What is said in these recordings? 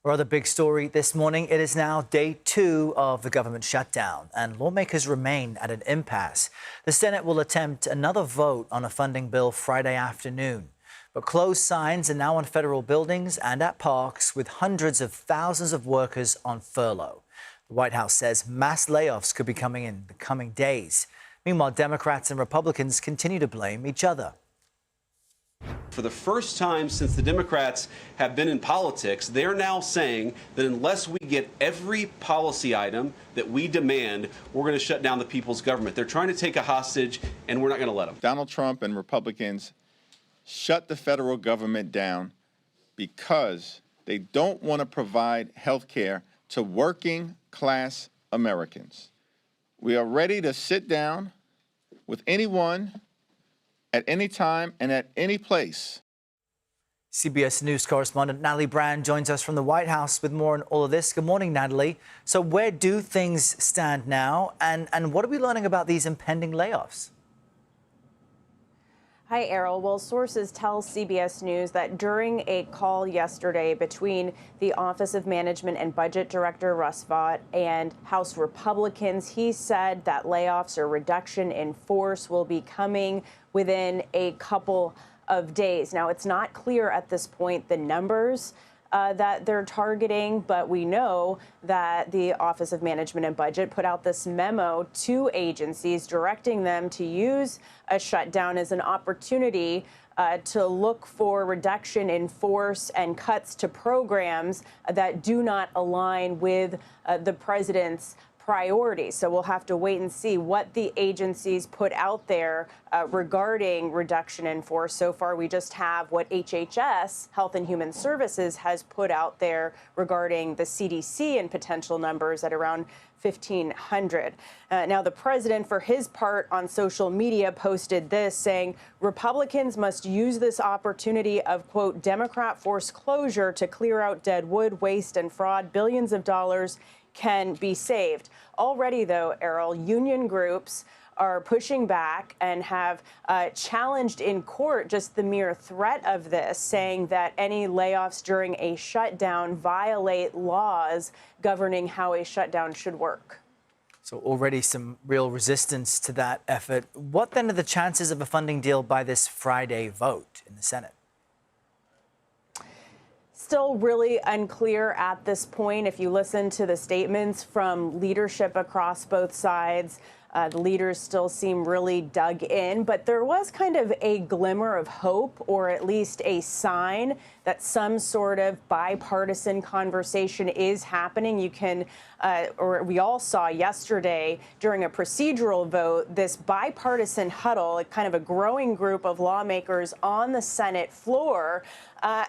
Our other big story this morning, it is now day 2 of the government shutdown, and lawmakers remain at an impasse. The Senate will attempt another vote on a funding bill Friday afternoon. But closed signs are now on federal buildings and at parks, with hundreds of thousands of workers on furlough. The White House says mass layoffs could be coming in the coming days. Meanwhile, Democrats and Republicans continue to blame each other. For the first time since the Democrats have been in politics, they're now saying that unless we get every policy item that we demand, we're going to shut down the people's government. They're trying to take a hostage, and we're not going to let them. Donald Trump and Republicans shut the federal government down because they don't want to provide health care to working class Americans. We are ready to sit down with anyone at any time and at any place. CBS News correspondent Natalie Brand joins us from the White House with more on all of this. Good morning, Natalie. So where do things stand now, and what are we learning about these impending layoffs? Hi, Errol. Well, sources tell CBS News that during a call yesterday between the Office of Management and Budget Director Russ Vought and House Republicans, he said that layoffs or reduction in force will be coming within a couple of days. Now, it's not clear at this point the numbers that they're targeting, but we know that the Office of Management and Budget put out this memo to agencies directing them to use a shutdown as an opportunity to look for reduction in force and cuts to programs that do not align with the president's priorities. So we'll have to wait and see what the agencies put out there regarding reduction in force. So far, we just have what HHS, Health and Human Services, has put out there regarding the CDC and potential numbers at around 1,500. Now, the president, for his part, on social media posted this, saying Republicans must use this opportunity of, quote, Democrat forced closure to clear out dead wood, waste, and fraud. Billions of dollars can be saved. Already, though, Errol, union groups are pushing back and have challenged in court just the mere threat of this, saying that any layoffs during a shutdown violate laws governing how a shutdown should work. So already some real resistance to that effort. What then are the chances of a funding deal by this Friday vote in the Senate? Still really unclear at this point. If you listen to the statements from leadership across both sides, the leaders still seem really dug in, but there was kind of a glimmer of hope, or at least a sign that some sort of bipartisan conversation is happening. You can, or we all saw yesterday during a procedural vote, this bipartisan huddle, kind of a growing group of lawmakers on the Senate floor.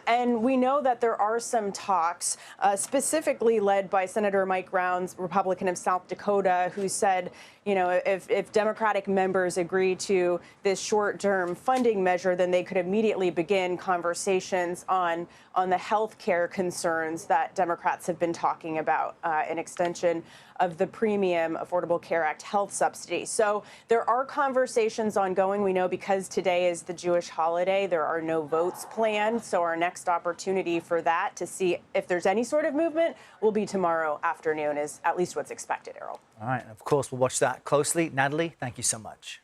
And we know that there are some talks, specifically led by Senator Mike Rounds, Republican of South Dakota, who said, you know, if Democratic members agree to this short-term funding measure, then they could immediately begin conversations on the health care concerns that Democrats have been talking about, an extension of the Premium Affordable Care Act health subsidy. So there are conversations ongoing. We know because today is the Jewish holiday, there are no votes planned. So our next opportunity for that to see if there's any sort of movement will be tomorrow afternoon, is at least what's expected, Errol. All right. And of course, we'll watch that closely. Natalie, thank you so much.